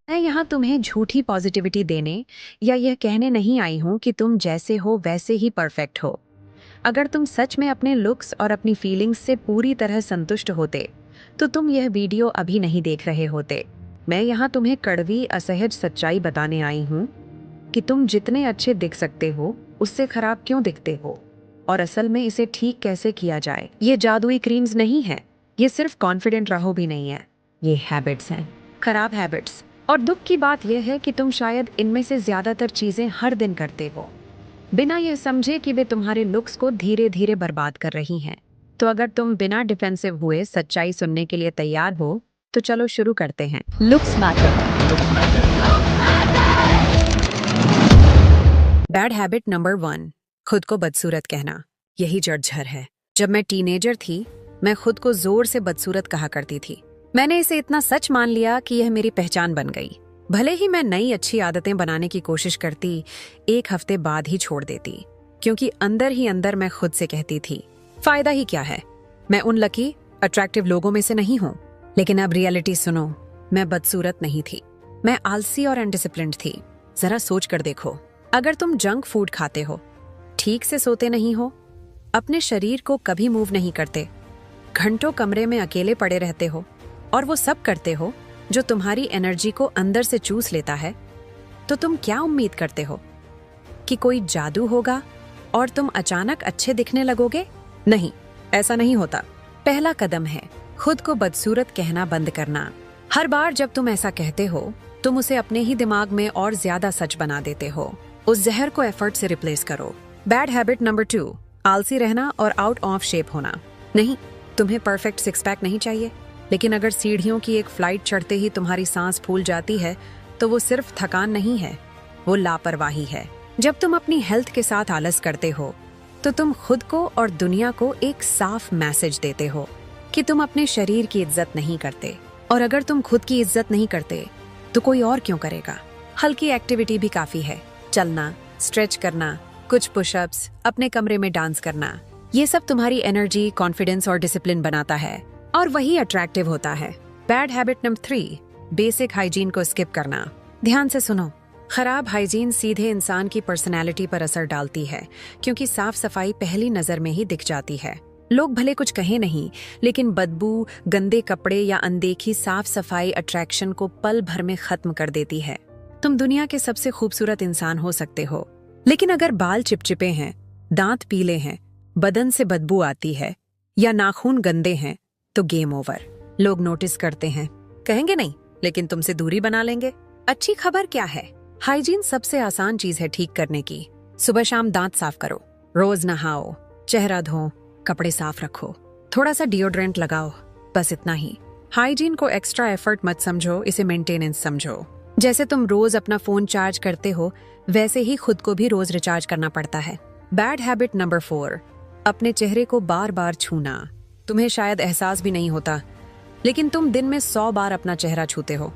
मैं यहाँ तुम्हें झूठी पॉजिटिविटी देने या यह कहने नहीं आई हूँ कि तुम जैसे हो वैसे ही परफेक्ट हो। अगर तुम सच में अपने लुक्स और अपनी फीलिंग्स से पूरी तरह संतुष्ट होते तो तुम यह वीडियो अभी नहीं देख रहे होते। मैं यहाँ तुम्हें कड़वी असहज सच्चाई बताने आई हूँ कि तुम जितने अच्छे दिख सकते हो उससे खराब क्यों दिखते हो, और असल में इसे ठीक कैसे किया जाए। ये जादुई क्रीम्स नहीं है, ये सिर्फ कॉन्फिडेंट रहो भी नहीं है, ये हैबिट्स हैं, खराब हैबिट्स। और दुख की बात यह है कि तुम शायद इनमें से ज्यादातर चीजें हर दिन करते हो बिना यह समझे कि वे तुम्हारे लुक्स को धीरे धीरे बर्बाद कर रही हैं। तो अगर तुम बिना डिफेंसिव हुए सच्चाई सुनने के लिए तैयार हो तो चलो शुरू करते हैं। Looks matter. Bad habit number 1, खुद को बदसूरत कहना। यही जड़जड़ है। जब मैं टीनेजर थी मैं खुद को जोर से बदसूरत कहा करती थी। मैंने इसे इतना सच मान लिया कि यह मेरी पहचान बन गई। भले ही मैं नई अच्छी आदतें बनाने की कोशिश करती, एक हफ्ते बाद ही छोड़ देती, क्योंकि अंदर ही अंदर मैं खुद से कहती थी फायदा ही क्या है, मैं उन लकी अट्रैक्टिव लोगों में से नहीं हूँ। लेकिन अब रियलिटी सुनो, मैं बदसूरत नहीं थी, मैं आलसी और अनडिसिप्लिन्ड थी। जरा सोच कर देखो, अगर तुम जंक फूड खाते हो, ठीक से सोते नहीं हो, अपने शरीर को कभी मूव नहीं करते, घंटों कमरे में अकेले पड़े रहते हो और वो सब करते हो जो तुम्हारी एनर्जी को अंदर से चूस लेता है, तो तुम क्या उम्मीद करते हो कि कोई जादू होगा और तुम अचानक अच्छे दिखने लगोगे? नहीं, ऐसा नहीं होता। पहला कदम है खुद को बदसूरत कहना बंद करना। हर बार जब तुम ऐसा कहते हो तुम उसे अपने ही दिमाग में और ज्यादा सच बना देते हो। उस जहर को एफर्ट से रिप्लेस करो। बैड हैबिट नंबर 2, आलसी रहना और आउट ऑफ शेप होना। नहीं, तुम्हें परफेक्ट सिक्स पैक नहीं चाहिए, लेकिन अगर सीढ़ियों की एक फ्लाइट चढ़ते ही तुम्हारी सांस फूल जाती है तो वो सिर्फ थकान नहीं है, वो लापरवाही है। जब तुम अपनी हेल्थ के साथ आलस करते हो तो तुम खुद को और दुनिया को एक साफ मैसेज देते हो कि तुम अपने शरीर की इज्जत नहीं करते। और अगर तुम खुद की इज्जत नहीं करते तो कोई और क्यों करेगा? हल्की एक्टिविटी भी काफी है। चलना, स्ट्रेच करना, कुछ पुशअप्स, अपने कमरे में डांस करना, ये सब तुम्हारी एनर्जी, कॉन्फिडेंस और डिसिप्लिन बनाता है और वही अट्रैक्टिव होता है। Bad habit number 3, basic hygiene को स्किप करना। ध्यान से सुनो, खराब हाइजीन सीधे इंसान की पर्सनैलिटी पर असर डालती है, क्योंकि साफ सफाई पहली नजर में ही दिख जाती है। लोग भले कुछ कहे नहीं, लेकिन बदबू, गंदे कपड़े या अनदेखी साफ सफाई अट्रैक्शन को पल भर में खत्म कर देती है। तुम दुनिया के सबसे खूबसूरत इंसान हो सकते हो, लेकिन अगर बाल चिपचिपे हैं, दांत पीले हैं, बदन से बदबू आती है या नाखून गंदे हैं, तो गेम ओवर। लोग नोटिस करते हैं, कहेंगे नहीं, लेकिन तुमसे दूरी बना लेंगे। अच्छी खबर क्या है? हाइजीन सबसे आसान चीज है ठीक करने की। सुबह शाम दांत साफ करो, रोज नहाओ, चेहरा धो, कपड़े साफ रखो, थोड़ा सा डिओड्रेंट लगाओ, बस इतना ही। हाइजीन को एक्स्ट्रा एफर्ट मत समझो, इसे मेंटेनेंस समझो। जैसे तुम रोज अपना फोन चार्ज करते हो, वैसे ही खुद को भी रोज रिचार्ज करना पड़ता है। बैड हैबिट नंबर 4, अपने चेहरे को बार बार छूना। तुम्हें शायद एहसास भी नहीं होता, लेकिन तुम दिन में 100 बार अपना चेहरा छूते हो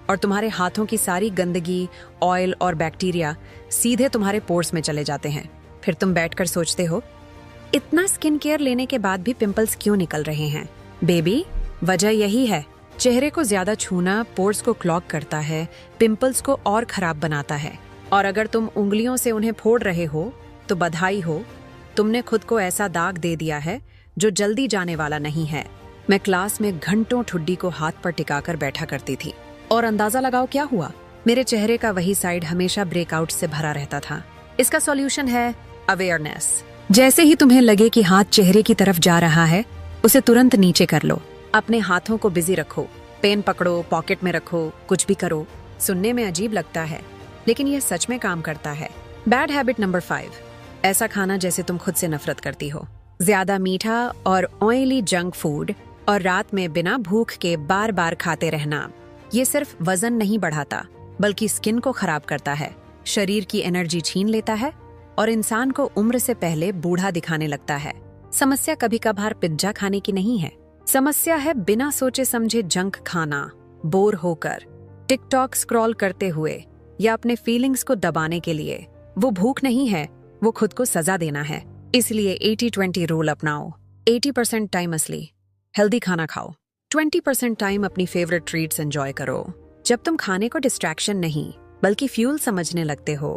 और तुम्हारे हाथों की सारी गंदगी, ऑयल और बैक्टीरिया सीधे तुम्हारे पोर्स में चले जाते हैं। फिर तुम बैठकर सोचते हो, इतना स्किन केयर लेने के बाद भी पिंपल्स क्यों निकल रहे हैं? बेबी, वजह यही है। चेहरे को ज्यादा छूना पोर्स को क्लॉग करता है, पिंपल्स को और खराब बनाता है। और अगर तुम उंगलियों से उन्हें फोड़ रहे हो तो बधाई हो, तुमने खुद को ऐसा दाग दे दिया है जो जल्दी जाने वाला नहीं है। मैं क्लास में घंटों ठुड्डी को हाथ पर टिकाकर बैठा करती थी और अंदाजा लगाओ क्या हुआ? मेरे चेहरे का वही साइड हमेशा ब्रेकआउट से भरा रहता था। इसका सॉल्यूशन है अवेयरनेस। जैसे ही तुम्हें लगे कि हाथ चेहरे की तरफ जा रहा है, उसे तुरंत नीचे कर लो। अपने हाथों को बिजी रखो, पेन पकड़ो, पॉकेट में रखो, कुछ भी करो। सुनने में अजीब लगता है, लेकिन यह सच में काम करता है। बैड हैबिट नंबर 5, ऐसा खाना जैसे तुम खुद से नफरत करती हो। ज्यादा मीठा और ऑयली जंक फूड और रात में बिना भूख के बार बार खाते रहना, ये सिर्फ वजन नहीं बढ़ाता, बल्कि स्किन को खराब करता है, शरीर की एनर्जी छीन लेता है और इंसान को उम्र से पहले बूढ़ा दिखाने लगता है। समस्या कभी कभार पिज्जा खाने की नहीं है, समस्या है बिना सोचे समझे जंक खाना, बोर होकर, टिकटॉक स्क्रॉल करते हुए या अपने फीलिंग्स को दबाने के लिए। वो भूख नहीं है, वो खुद को सजा देना है। इसलिए 80-20 रूल अपनाओ। 80% टाइम असली हेल्दी खाना खाओ, 20% टाइम अपनी फेवरेट ट्रीट्स एंजॉय करो। जब तुम खाने को डिस्ट्रैक्शन नहीं बल्कि फ्यूल समझने लगते हो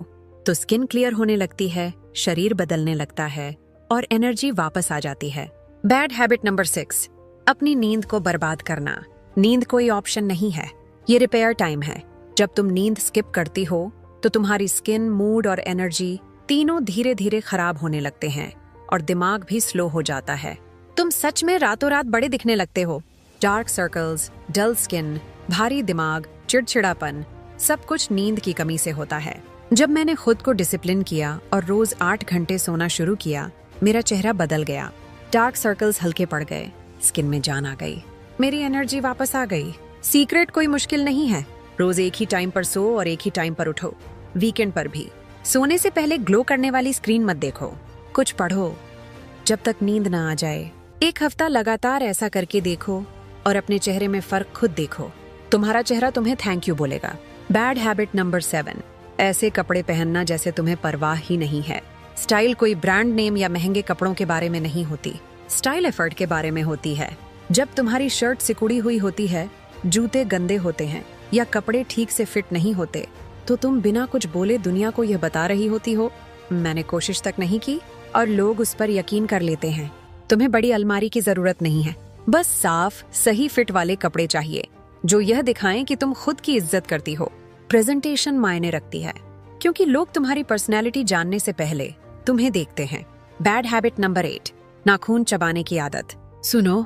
तो स्किन क्लियर होने लगती है, शरीर बदलने लगता है और एनर्जी वापस आ जाती है। बैड हैबिट नंबर 6, अपनी नींद को बर्बाद करना। नींद कोई ऑप्शन नहीं है, ये रिपेयर टाइम है। जब तुम नींद स्किप करती हो तो तुम्हारी स्किन, मूड और एनर्जी तीनों धीरे धीरे खराब होने लगते हैं और दिमाग भी स्लो हो जाता है। तुम सच में रातों रात बड़े दिखने लगते हो। डार्क सर्कल्स, डल स्किन, भारी दिमाग, चिड़चिड़ापन, सब कुछ नींद की कमी से होता है। जब मैंने खुद को डिसिप्लिन किया और रोज 8 घंटे सोना शुरू किया, मेरा चेहरा बदल गया। डार्क सर्कल्स हल्के पड़ गए, स्किन में जान आ गई, मेरी एनर्जी वापस आ गई। सीक्रेट कोई मुश्किल नहीं है, रोज एक ही टाइम पर सो और एक ही टाइम पर उठो। वीकेंड पर भी सोने से पहले ग्लो करने वाली स्क्रीन मत देखो, कुछ पढ़ो जब तक नींद ना आ जाए। 1 हफ्ता लगातार ऐसा करके देखो और अपने चेहरे में फर्क खुद देखो। तुम्हारा चेहरा तुम्हें थैंक यू बोलेगा। बैड हैबिट नंबर 7, ऐसे कपड़े पहनना जैसे तुम्हें परवाह ही नहीं है। स्टाइल कोई ब्रांड नेम या महंगे कपड़ों के बारे में नहीं होती, स्टाइल एफर्ट के बारे में होती है। जब तुम्हारी शर्ट सिकुड़ी हुई होती है, जूते गंदे होते हैं या कपड़े ठीक से फिट नहीं होते, तो तुम बिना कुछ बोले दुनिया को यह बता रही होती हो, मैंने कोशिश तक नहीं की, और लोग उस पर यकीन कर लेते हैं। तुम्हें बड़ी अलमारी की जरूरत नहीं है, बस साफ, सही फिट वाले कपड़े चाहिए जो यह दिखाएं कि तुम खुद की इज्जत करती हो। प्रेजेंटेशन मायने रखती है, क्योंकि लोग तुम्हारी पर्सनैलिटी जानने से पहले तुम्हें देखते हैं। बैड हैबिट नंबर 8, नाखून चबाने की आदत। सुनो,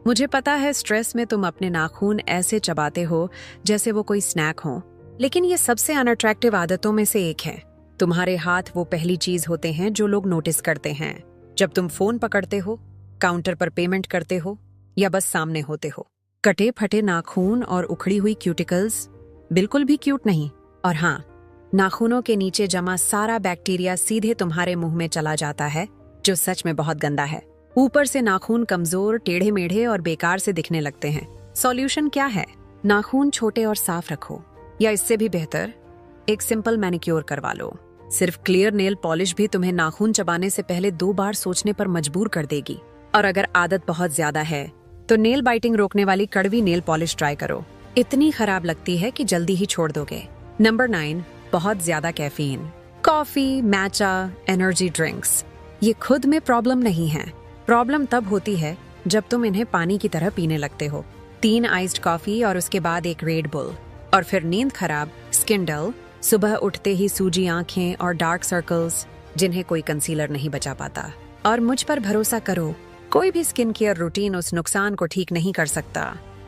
मुझे पता है स्ट्रेस में तुम अपने नाखून ऐसे चबाते हो जैसे वो कोई स्नैक हो, लेकिन ये सबसे अनअट्रैक्टिव आदतों में से एक है। तुम्हारे हाथ वो पहली चीज होते हैं जो लोग नोटिस करते हैं जब तुम फोन पकड़ते हो, काउंटर पर पेमेंट करते हो या बस सामने होते हो। कटे फटे नाखून और उखड़ी हुई क्यूटिकल्स बिल्कुल भी क्यूट नहीं। और हाँ, नाखूनों के नीचे जमा सारा बैक्टीरिया सीधे तुम्हारे मुंह में चला जाता है, जो सच में बहुत गंदा है। ऊपर से नाखून कमजोर, टेढ़े मेढ़े और बेकार से दिखने लगते हैं। सॉल्यूशन क्या है? नाखून छोटे और साफ रखो, या इससे भी बेहतर एक सिंपल मैनिक्योर करवा लो। सिर्फ क्लियर नेल पॉलिश भी तुम्हें नाखून चबाने से पहले 2 बार सोचने पर मजबूर कर देगी। और अगर आदत बहुत ज्यादा है तो नेल बाइटिंग रोकने वाली कड़वी नेल पॉलिश ट्राई करो, इतनी खराब लगती है कि जल्दी ही छोड़ दोगे। नंबर 9, बहुत ज्यादा कैफीन। कॉफी, मैचा, एनर्जी ड्रिंक्स, ये खुद में प्रॉब्लम नहीं है। प्रॉब्लम तब होती है जब तुम इन्हें पानी की तरह पीने लगते हो। 3 आइस्ड कॉफी और उसके बाद एक रेड बुल, और फिर नींद खराब, स्किन डल, सुबह उठते ही सूजी आंखें और डार्क सर्कल्स जिन्हें कोई कंसीलर नहीं बचा पाता। और मुझ पर भरोसा करो, कोई भी स्किन केयर रूटीन उस नुकसान को ठीक नहीं कर सकता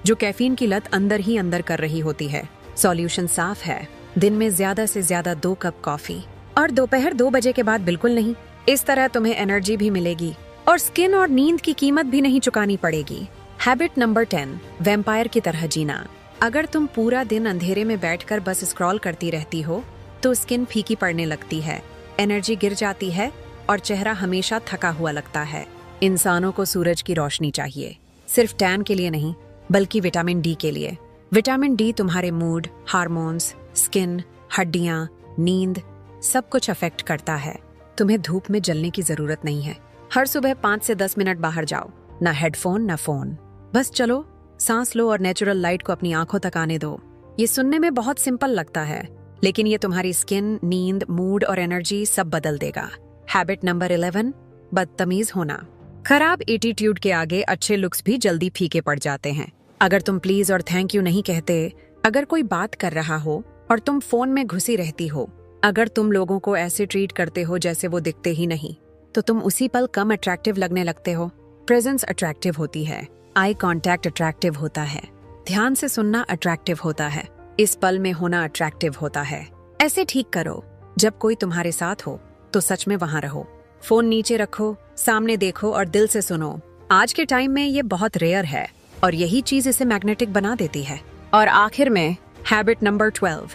जो कैफीन की लत अंदर ही अंदर कर रही होती है। सॉल्यूशन साफ है, दिन में ज्यादा से ज्यादा 2 कप कॉफी, और दोपहर 2 बजे के बाद बिल्कुल नहीं। इस तरह तुम्हें एनर्जी भी मिलेगी और स्किन और नींद की कीमत भी नहीं चुकानी पड़ेगी। हैबिट नंबर 10, वैम्पायर की तरह जीना। अगर तुम पूरा दिन अंधेरे में बैठकर बस स्क्रॉल करती रहती हो तो स्किन फीकी पड़ने लगती है, एनर्जी गिर जाती है और चेहरा हमेशा थका हुआ लगता है। इंसानों को सूरज की रोशनी चाहिए, सिर्फ टैन के लिए नहीं बल्कि विटामिन डी के लिए। विटामिन डी तुम्हारे मूड, हार्मोन्स, स्किन, हड्डियां, नींद सब कुछ अफेक्ट करता है। तुम्हें धूप में जलने की जरूरत नहीं है। हर सुबह 5 से 10 मिनट बाहर जाओ, ना हेडफोन ना फोन, बस चलो, सांस लो और नेचुरल लाइट को अपनी आंखों तक आने दो। ये सुनने में बहुत सिंपल लगता है, लेकिन ये तुम्हारी स्किन, नींद, मूड और एनर्जी सब बदल देगा। हैबिट नंबर 11, बदतमीज होना। खराब एटीट्यूड के आगे अच्छे लुक्स भी जल्दी फीके पड़ जाते हैं। अगर तुम प्लीज और थैंक यू नहीं कहते, अगर कोई बात कर रहा हो और तुम फोन में घुसी रहती हो, अगर तुम लोगों को ऐसे ट्रीट करते हो जैसे वो दिखते ही नहीं, तो तुम उसी पल कम अट्रैक्टिव लगने लगते हो। प्रेजेंस अट्रैक्टिव होती है, आई कांटेक्ट अट्रैक्टिव होता है, ध्यान से सुनना अट्रैक्टिव होता है, इस पल में होना अट्रैक्टिव होता है। ऐसे ठीक करो, जब कोई तुम्हारे साथ हो तो सच में वहां रहो। फोन नीचे रखो, सामने देखो और दिल से सुनो। आज के टाइम में ये बहुत रेयर है और यही चीज इसे मैग्नेटिक बना देती है। और आखिर में हैबिट नंबर 12,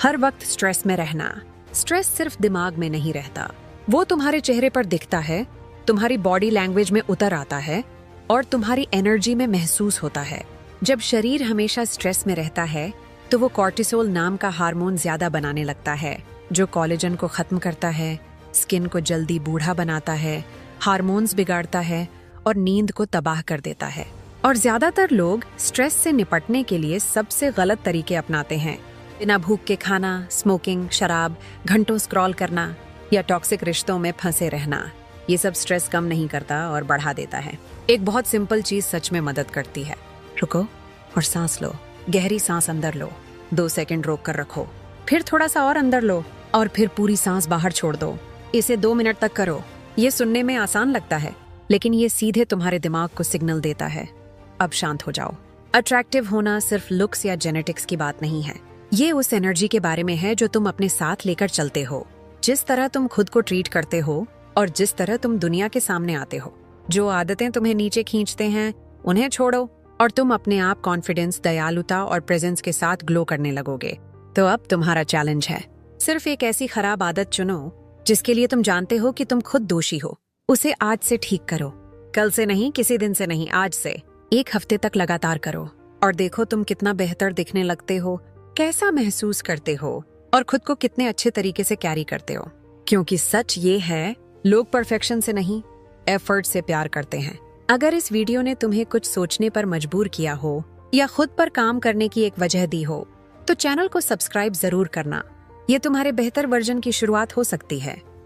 हर वक्त स्ट्रेस में रहना। स्ट्रेस सिर्फ दिमाग में नहीं रहता, वो तुम्हारे चेहरे पर दिखता है, तुम्हारी बॉडी लैंग्वेज में उतर आता है और तुम्हारी एनर्जी में महसूस होता है। जब शरीर हमेशा स्ट्रेस में रहता है तो वो कॉर्टिसोल नाम का हार्मोन ज्यादा बनाने लगता है, जो कोलेजन को खत्म करता है, स्किन को जल्दी बूढ़ा बनाता है, हार्मोन्स बिगाड़ता है और नींद को तबाह कर देता है। और ज्यादातर लोग स्ट्रेस से निपटने के लिए सबसे गलत तरीके अपनाते हैं। बिना भूख के खाना, स्मोकिंग, शराब, घंटों स्क्रॉल करना या टॉक्सिक रिश्तों में फंसे रहना। ये सब स्ट्रेस कम नहीं करता और बढ़ा देता है। एक बहुत सिंपल चीज सच में मदद करती है। रुको और सांस लो। गहरी सांस अंदर लो, 2 सेकंड रोक कर रखो, फिर थोड़ा सा और अंदर लो और फिर पूरी सांस बाहर छोड़ दो। इसे 2 मिनट तक करो। ये सुनने में आसान लगता है, लेकिन ये सीधे तुम्हारे दिमाग को सिग्नल देता है, अब शांत हो जाओ। अट्रैक्टिव होना सिर्फ लुक्स या जेनेटिक्स की बात नहीं है। ये उस एनर्जी के बारे में है जो तुम अपने साथ लेकर चलते हो, जिस तरह तुम खुद को ट्रीट करते हो और जिस तरह तुम दुनिया के सामने आते हो। जो आदतें तुम्हें नीचे खींचते हैं उन्हें छोड़ो और तुम अपने आप कॉन्फिडेंस, दयालुता और प्रेजेंस के साथ ग्लो करने लगोगे। तो अब तुम्हारा चैलेंज है, सिर्फ एक ऐसी खराब आदत चुनो जिसके लिए तुम जानते हो कि तुम खुद दोषी हो। उसे आज से ठीक करो। कल से नहीं, किसी दिन से नहीं, आज से 1 हफ्ते तक लगातार करो और देखो तुम कितना बेहतर दिखने लगते हो, कैसा महसूस करते हो और खुद को कितने अच्छे तरीके से कैरी करते हो। क्योंकि सच ये है, लोग परफेक्शन से नहीं, एफर्ट से प्यार करते हैं। अगर इस वीडियो ने तुम्हें कुछ सोचने पर मजबूर किया हो या खुद पर काम करने की एक वजह दी हो, तो चैनल को सब्सक्राइब जरूर करना। ये तुम्हारे बेहतर वर्जन की शुरुआत हो सकती है।